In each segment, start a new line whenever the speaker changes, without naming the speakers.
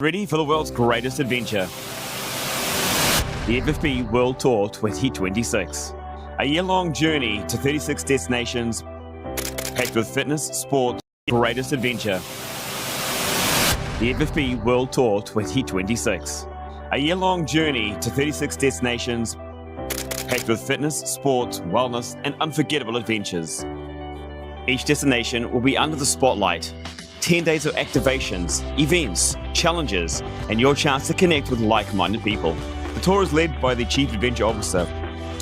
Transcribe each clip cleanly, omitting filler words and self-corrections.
Ready for the world's greatest adventure. The FFP World Tour 2026. A year-long journey to 36 destinations, packed with fitness, sport, greatest adventure. The FFP World Tour 2026. A year-long journey to 36 destinations, packed with fitness, sport, wellness, and unforgettable adventures. Each destination will be under the spotlight. 10 days of activations, events, challenges, and your chance to connect with like-minded people. The tour is led by the Chief Adventure Officer,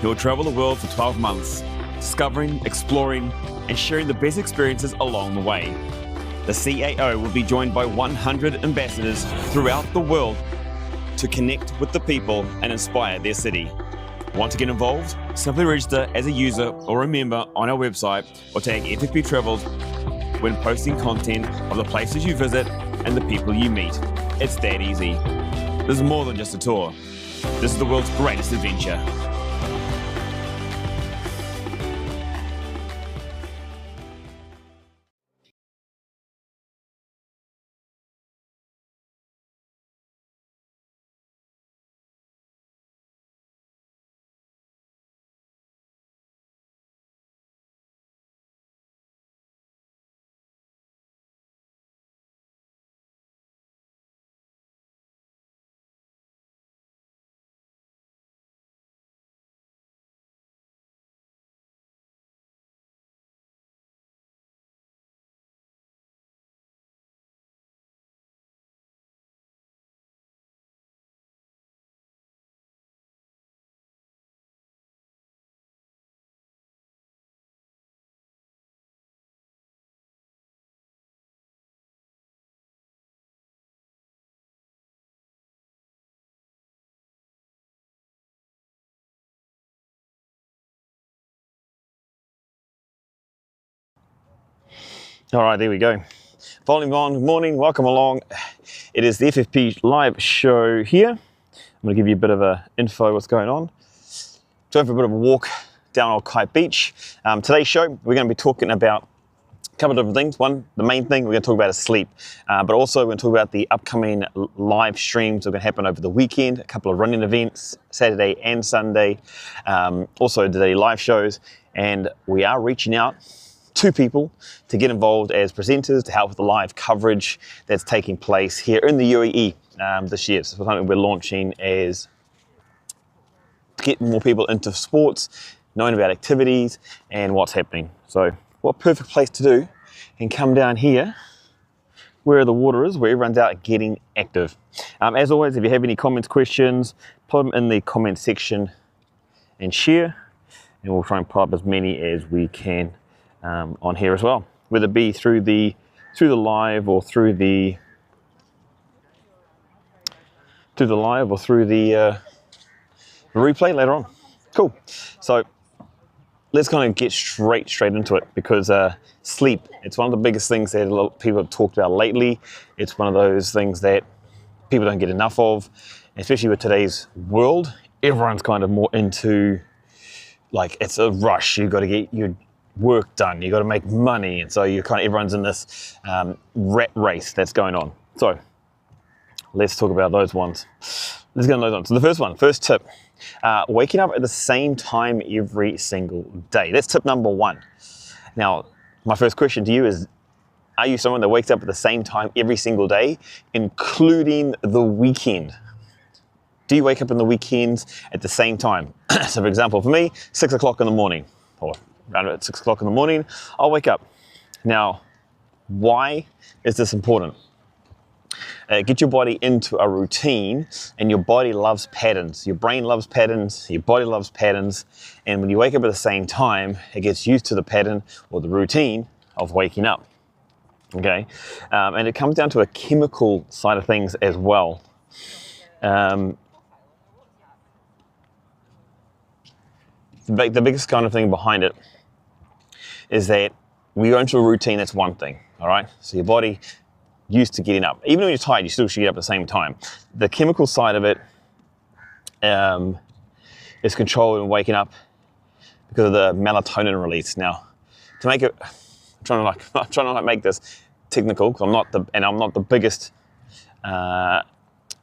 who will travel the world for 12 months, discovering, exploring, and sharing the best experiences along the way. The CAO will be joined by 100 ambassadors throughout the world to connect with the people and inspire their city. Want to get involved? Simply register as a user or a member on our website or tag FFP Travels when posting content of the places you visit and the people you meet. It's that easy. This is more than just a tour. This is the world's greatest adventure. All right, there we go. Following on, good morning, welcome along. It is the FFP live show here. I'm going to give you a bit of a info what's going on. Going for a bit of a walk down Old Kite Beach. Today's show, we're going to be talking about a couple of different things. One, the main thing we're going to talk about is sleep, but also we're going to talk about the upcoming live streams that are going to happen over the weekend, a couple of running events, Saturday and Sunday, also today live shows, and we are reaching out to people to get involved as presenters to help with the live coverage that's taking place here in the UAE this year. So something we're launching is to get more people into sports, knowing about activities and what's happening. So what perfect place to do and come down here where the water is, where everyone's out getting active. As always, if you have any comments, questions, put them in the comment section and share, and we'll try and put up as many as we can on here as well, whether it be through the live or through the replay later on. Cool. So let's kind of get straight into it, because sleep, it's one of the biggest things that a lot of people have talked about lately. It's one of those things that people don't get enough of, especially with today's world. Everyone's kind of more into, like, it's a rush. You've got to get your work done, you got to make money, and so you everyone's in this rat race that's going on. So let's talk about those ones. Let's get on those ones. So the first tip, waking up at the same time every single day. That's tip number one. Now, my first question to you is, are you someone that wakes up at the same time every single day, including the weekend? Do you wake up in the weekends at the same time? So for example, for me, 6 o'clock in the morning, or around about 6 o'clock in the morning, I'll wake up. Now, why is this important? Get your body into a routine, and your body loves patterns. Your brain loves patterns, your body loves patterns, and when you wake up at the same time, it gets used to the pattern or the routine of waking up. Okay, and it comes down to a chemical side of things as well. The biggest kind of thing behind it is that we go into a routine. That's one thing, all right? So your body used to getting up. Even when you're tired, you still should get up at the same time. The chemical side of it is controlled in waking up because of the melatonin release. Now, to make it, I'm trying to make this technical, because I'm not the biggest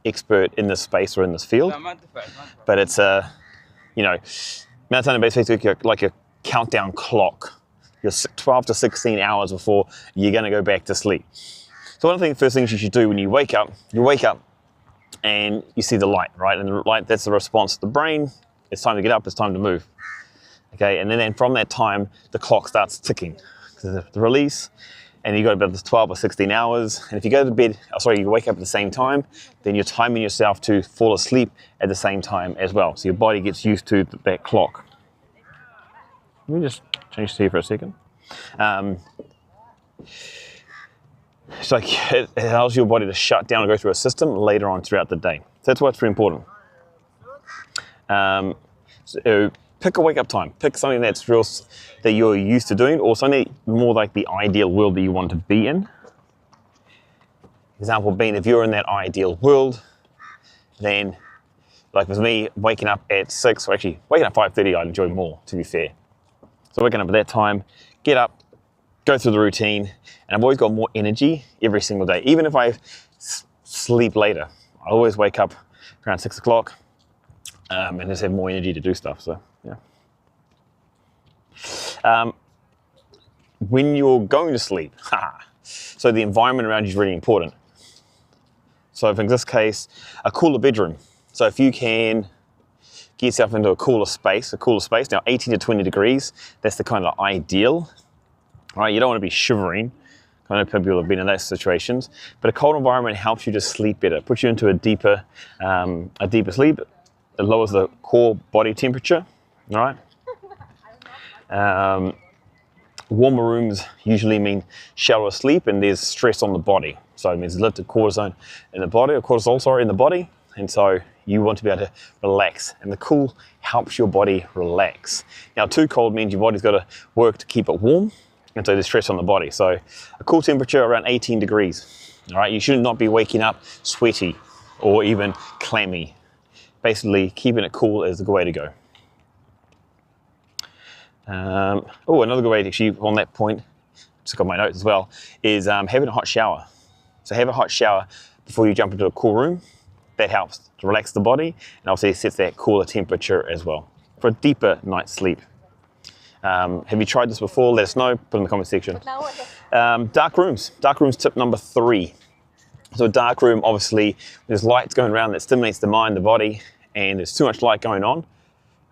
expert in this space or in this field, but it's you know, melatonin basically like a countdown clock. You're 12 to 16 hours before you're going to go back to sleep. So one of the first things you should do when you wake up and you see the light, right? And the light, that's the response to the brain. It's time to get up, it's time to move. Okay, and then from that time, the clock starts ticking. The release, and you got about 12 or 16 hours. And if you go to bed, you wake up at the same time, then you're timing yourself to fall asleep at the same time as well. So your body gets used to that clock. Let me just change to here for a second. It's like it allows your body to shut down and go through a system later on throughout the day. So that's why it's very important. So pick a wake up time. Pick something that's real, that you're used to doing, or something more like the ideal world that you want to be in. Example being, if you're in that ideal world, then, like with me, waking up at 6, or actually waking up at 5:30, I'd enjoy more, to be fair. So waking up at that time, get up, go through the routine, and I've always got more energy every single day. Even if I sleep later, I always wake up around 6 o'clock and just have more energy to do stuff. So yeah. When you're going to sleep, so the environment around you is really important. So in this case, a cooler bedroom. So if you can get yourself into a cooler space, now 18 to 20 degrees, that's the kind of ideal. Right, you don't want to be shivering. I know people have been in those situations, but a cold environment helps you to sleep better, puts you into a deeper sleep. It lowers the core body temperature. All right. Warmer rooms usually mean shallower sleep, and there's stress on the body. So it means lifted cortisol in the body, and so you want to be able to relax, and the cool helps your body relax. Now, too cold means your body's got to work to keep it warm. And so there's stress on the body. So a cool temperature around 18 degrees. All right, you should not be waking up sweaty or even clammy. Basically, keeping it cool is the way to go. Another good way to actually, on that point, just got my notes as well, is having a hot shower. So have a hot shower before you jump into a cool room. That helps to relax the body, and obviously sets that cooler temperature as well for a deeper night's sleep. Have you tried this before? Let us know. Put in the comment section. Dark rooms. Dark rooms tip number 3. So a dark room, obviously, there's lights going around that stimulates the mind, the body, and there's too much light going on.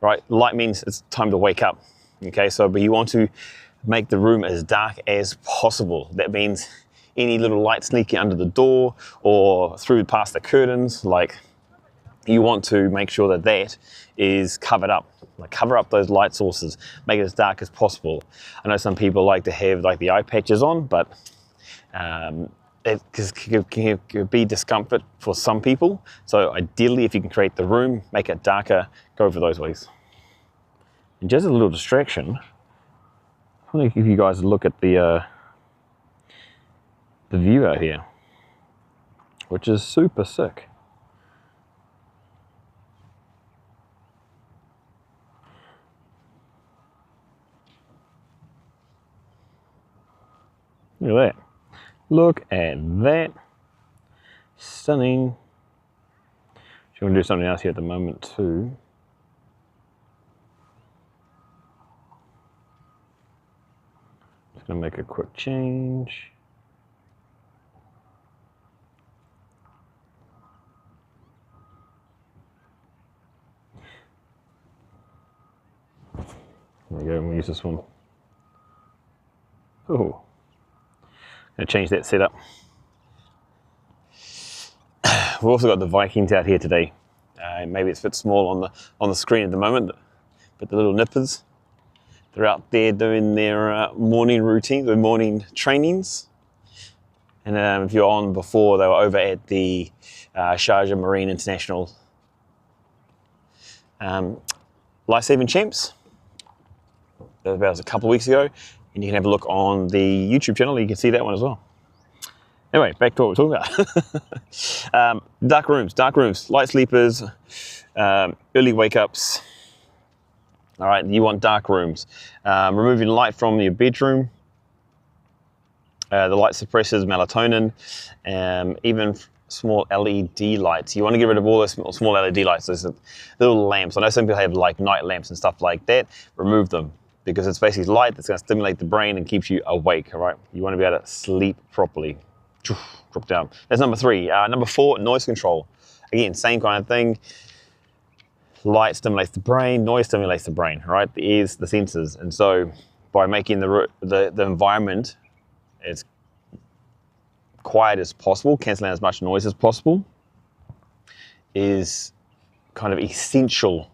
Right? Light means it's time to wake up. Okay, but you want to make the room as dark as possible. That means any little light sneaking under the door or through past the curtains, like you want to make sure that that is covered up. Like cover up those light sources, make it as dark as possible. I know some people like to have like the eye patches on, but it can be discomfort for some people. So ideally, if you can create the room, make it darker, go for those ways. And just a little distraction, I want to give you guys a look at the view out here, which is super sick. Look at that. Look at that. Stunning. So I'm going to do something else here at the moment too. Just going to make a quick change. There we go, we'll use this one. Oh. Going to change that setup. We've also got the Vikings out here today. Maybe it's a bit small on the screen at the moment, but the little nippers, they're out there doing their morning routine, their morning trainings. And if you're on before, they were over at the Sharjah Marine International Life-Saving Champs. That was a couple of weeks ago. And you can have a look on the YouTube channel, you can see that one as well. Anyway, back to what we're talking about. Dark rooms, light sleepers, early wake-ups. All right, you want dark rooms. Removing light from your bedroom. The light suppresses melatonin. Even small LED lights. You want to get rid of all those small LED lights, those little lamps. I know some people have like night lamps and stuff like that. Remove them, because it's basically light that's going to stimulate the brain and keeps you awake, all right? You want to be able to sleep properly. Drop down. That's number 3. Number 4, noise control. Again, same kind of thing. Light stimulates the brain, noise stimulates the brain, right? The ears, the senses. And so by making the environment as quiet as possible, cancelling out as much noise as possible, is kind of essential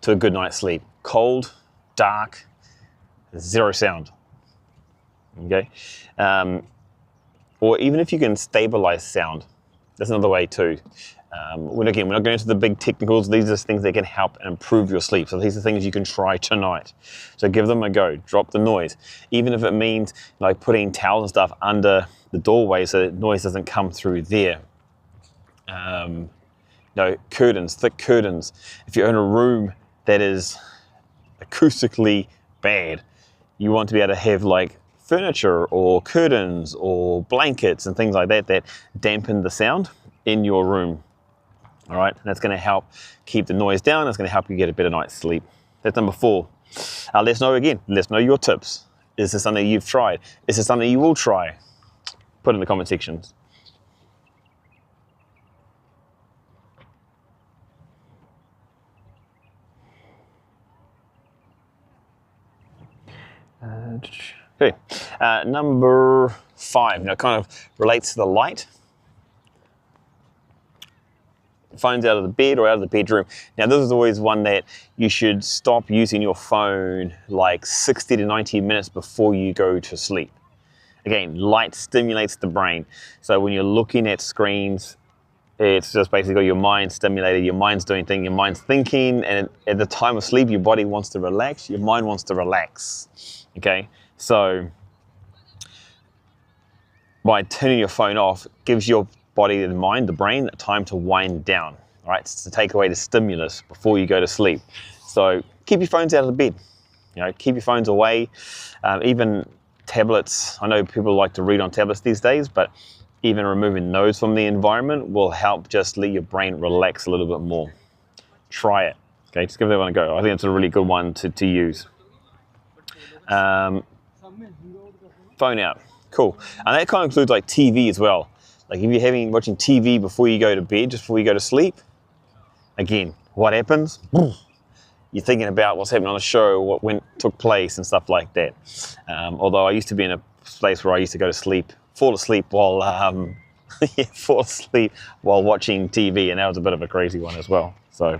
to a good night's sleep. Cold, dark, 0 sound. Okay? Or even if you can stabilize sound, that's another way too. We're not going into the big technicals. These are things that can help and improve your sleep. So these are things you can try tonight. So give them a go. Drop the noise. Even if it means like putting towels and stuff under the doorway so that noise doesn't come through there. Curtains, thick curtains. If you're in a room that is acoustically bad, you want to be able to have like furniture or curtains or blankets and things like that that dampen the sound in your room. All right, and that's going to help keep the noise down. It's going to help you get a better night's sleep. That's number 4. Let's know your tips. Is this something you've tried? Is this something you will try? Put in the comment sections. Okay, number 5. Now, it kind of relates to the light. Phone's out of the bed or out of the bedroom. Now, this is always one that you should stop using your phone like 60 to 90 minutes before you go to sleep. Again, light stimulates the brain. So when you're looking at screens, it's just basically your mind stimulated, your mind's doing things, your mind's thinking, and at the time of sleep, your body wants to relax, your mind wants to relax. Okay, so by turning your phone off, it gives your body and mind, the brain, time to wind down, right? It's to take away the stimulus before you go to sleep. So keep your phones out of the bed, keep your phones away. Even tablets, I know people like to read on tablets these days, but even removing those from the environment will help just let your brain relax a little bit more. Try it, okay? Just give that one a go. I think it's a really good one to use. Phone out, cool. And that kind of includes like TV as well. Like if you're watching TV before you go to bed, just before you go to sleep, again, what happens? You're thinking about what's happening on the show, what took place and stuff like that. Although I used to be in a place where I used to fall asleep while watching TV, and that was a bit of a crazy one as well. So,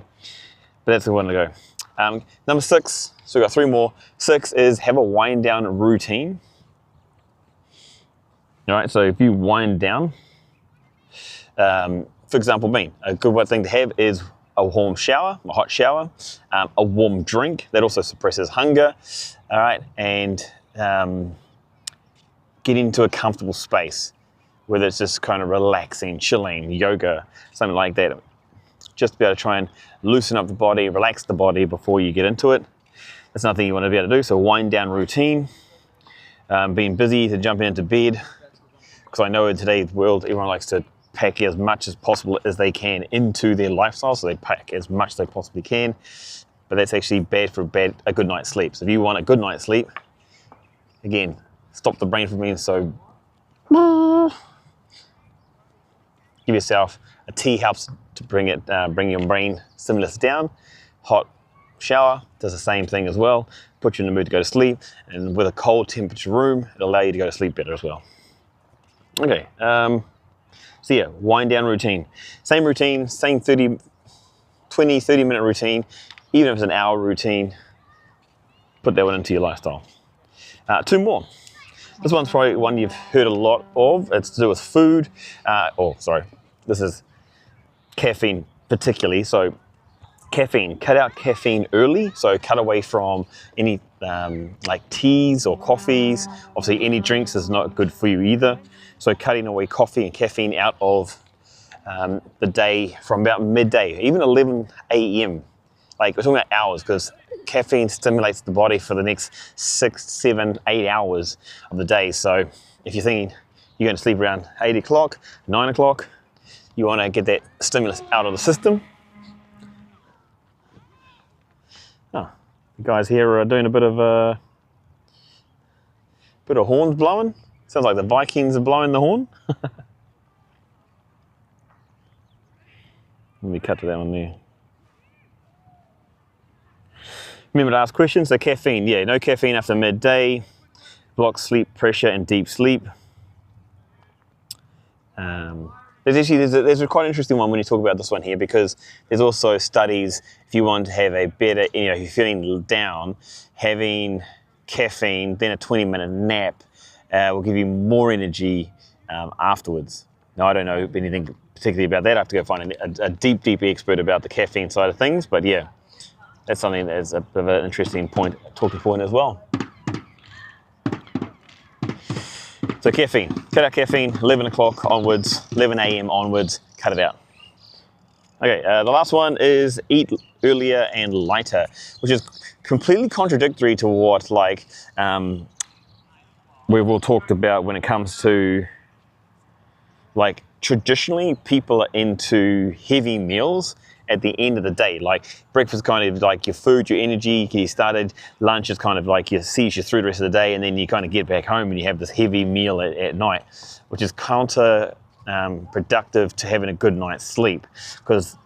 but that's the one to go. Number 6, so we've got 3 more. 6 is have a wind down routine. All right, so if you wind down, for example, a good thing to have is a warm shower, a hot shower, a warm drink. That also suppresses hunger, all right, and get into a comfortable space, whether it's just kind of relaxing, chilling, yoga, something like that. Just to be able to try and loosen up the body, relax the body before you get into it. That's nothing you want to be able to do, so wind down routine. Being busy to jumping into bed, because I know in today's world, everyone likes to pack as much as possible as they can into their lifestyle, so they pack as much as they possibly can, but that's actually bad for a good night's sleep. So if you want a good night's sleep, again, stop the brain from being so. Give yourself a tea, helps to bring your brain stimulus down. Hot shower does the same thing as well, put you in the mood to go to sleep, and with a cold temperature room, it'll allow you to go to sleep better as well. Okay, so yeah, wind down routine. Same routine, same 30 minute routine, even if it's an hour routine, put that one into your lifestyle. 2 more. This one's probably one you've heard a lot of. It's to do with food. This is caffeine particularly. So caffeine, cut out caffeine early. So cut away from any like teas or coffees. Obviously any drinks is not good for you either. So cutting away coffee and caffeine out of the day from about midday, even 11 a.m. Like we're talking about hours, because caffeine stimulates the body for the next 6, 7, 8 hours of the day. So if you're thinking You're going to sleep around 8 o'clock, 9 o'clock. You want to get that stimulus out of the system. Oh, the guys here are doing a bit of horns blowing. Sounds like the Vikings are blowing the horn. Let me cut to that one there. Remember to ask questions. So caffeine, yeah, no caffeine after midday. Blocks sleep pressure and deep sleep. There's a quite interesting one when you talk about this one here, because there's also studies, if you want to have a better, if you're feeling down, having caffeine, then a 20-minute nap will give you more energy afterwards. Now, I don't know anything particularly about that. I have to go find a deep expert about the caffeine side of things, but yeah, that's something that's a bit of an interesting talking point as well. So caffeine, cut out caffeine, 11 o'clock onwards, 11 a.m. onwards, cut it out. Okay, the last one is eat earlier and lighter, which is completely contradictory to what we've all talked about when it comes to, like, traditionally people are into heavy meals at the end of the day. Like breakfast kind of like your food, your energy, you started, lunch is kind of like you sees you through the rest of the day, and then you kind of get back home and you have this heavy meal at night, which is counter productive to having a good night's sleep, because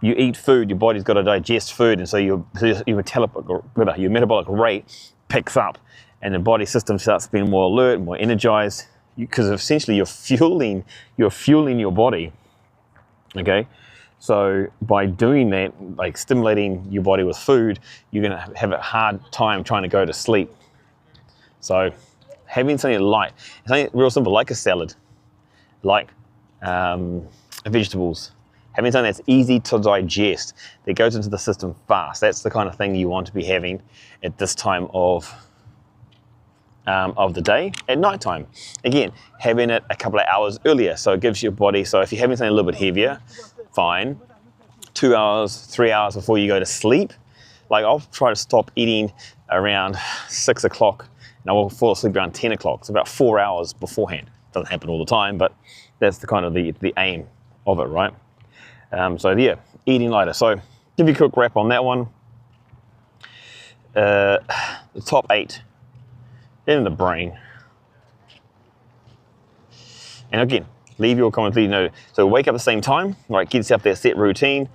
you eat food, your body's got to digest food, and so your metabolic rate picks up and the body system starts being more alert, more energized, because essentially you're fueling your body. Okay, so by doing that, like stimulating your body with food, you're going to have a hard time trying to go to sleep. So having something light, something real simple, like a salad, like vegetables, having something that's easy to digest, that goes into the system fast. That's the kind of thing you want to be having at this time of the day. At night time, again, having it a couple of hours earlier, so it gives your body, so if you're having something a little bit heavier, fine, 2 hours, 3 hours before you go to sleep. Like I'll try to stop eating around 6 o'clock and I will fall asleep around 10 o'clock. It's about 4 hours beforehand. Doesn't happen all the time, but that's the kind of the aim of it, right? So yeah, eating lighter. So give you a quick wrap on that one. The top 8 in the brain. And again, leave your comments, so wake up at the same time, right? Get yourself that set routine.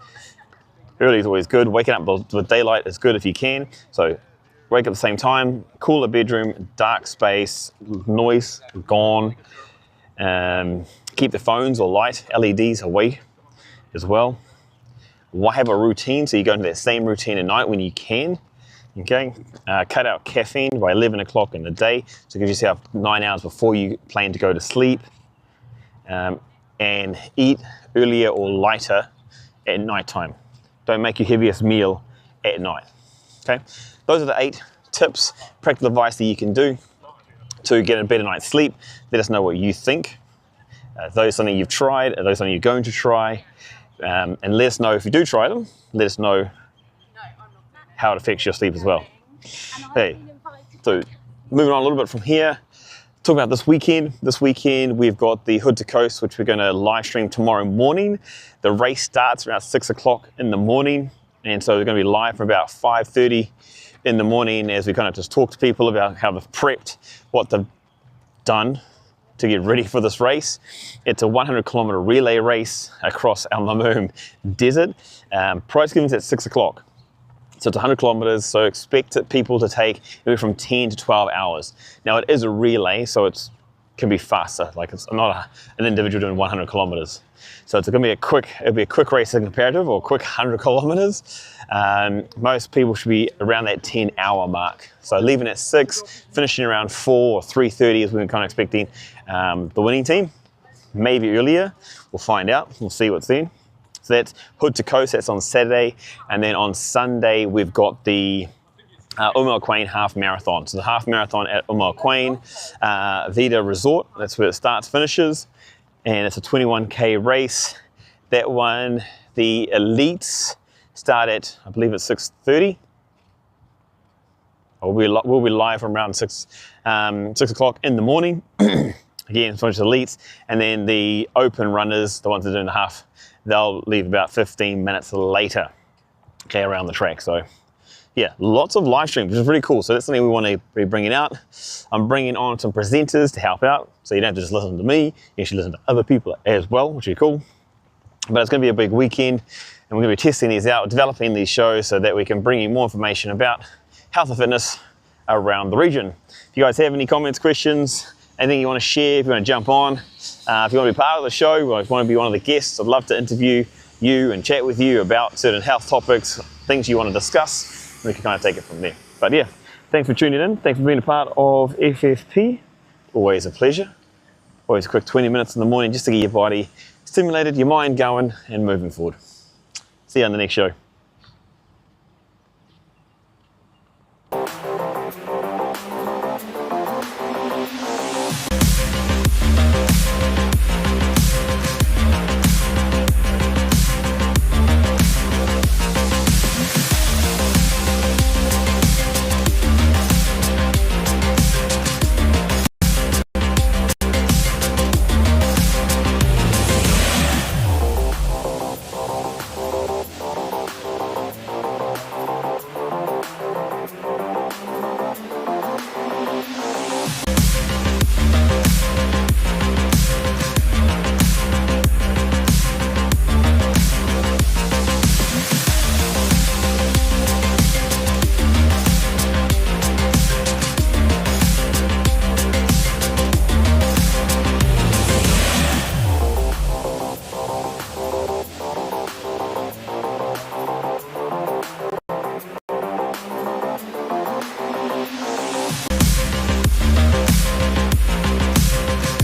Early is always good. Waking up with daylight is good if you can. So wake up at the same time, cooler bedroom, dark space, noise gone. Keep the phones or light LEDs away as well. Have a routine, so you go into that same routine at night when you can. Okay, cut out caffeine by 11 o'clock in the day, so give yourself 9 hours before you plan to go to sleep, and eat earlier or lighter at night time. Don't make your heaviest meal at night. Okay, those are the 8 tips, practical advice that you can do to get a better night's sleep. Let us know what you think. Those something you've tried, are those something you're going to try, and let us know if you do try them. Let us know how it affects your sleep as well. Hey, so moving on a little bit from here, talk about this weekend. This weekend we've got the Hood to Coast, which we're going to live stream tomorrow morning. The race starts around 6 o'clock in the morning, and so we're going to be live from about 5:30 in the morning as we kind of just talk to people about how they've prepped, what they've done to get ready for this race. It's a 100-kilometer relay race across our Mamoom desert. Prize giving's at 6 o'clock. So it's 100 kilometers, so expect people to take anywhere from 10 to 12 hours. Now it is a relay, so it can be faster. Like it's not an individual doing 100 kilometers. So it's going to be it'll be a quick race in comparative, or a quick 100 kilometers. Most people should be around that 10-hour mark. So leaving at 6, finishing around 4 or 3:30 is when we're kind of expecting the winning team. Maybe earlier, we'll find out. We'll see what's then. So that's Hood to Coast, that's on Saturday. And then on Sunday, we've got the Quain half marathon. So the half marathon at Quain, Vida Resort, that's where it starts, finishes. And it's a 21K race. That one, the elites start at, I believe it's 6:30. We'll be live from around 6 o'clock in the morning. again, it's a bunch of elites, and then the open runners, the ones that are doing the half, they'll leave about 15 minutes later, okay, around the track. So yeah, lots of live streams, which is really cool. So that's something we want to be bringing out. I'm bringing on some presenters to help out, so you don't have to just listen to me, you should listen to other people as well, which is cool. But it's going to be a big weekend, and we're going to be testing these out, developing these shows so that we can bring you more information about health and fitness around the region. If you guys have any comments, questions, anything you want to share, if you want to jump on, if you want to be part of the show, or if you want to be one of the guests, I'd love to interview you and chat with you about certain health topics, things you want to discuss. We can kind of take it from there. But yeah, thanks for tuning in. Thanks for being a part of FFP. Always a pleasure. Always a quick 20 minutes in the morning just to get your body stimulated, your mind going and moving forward. See you on the next show.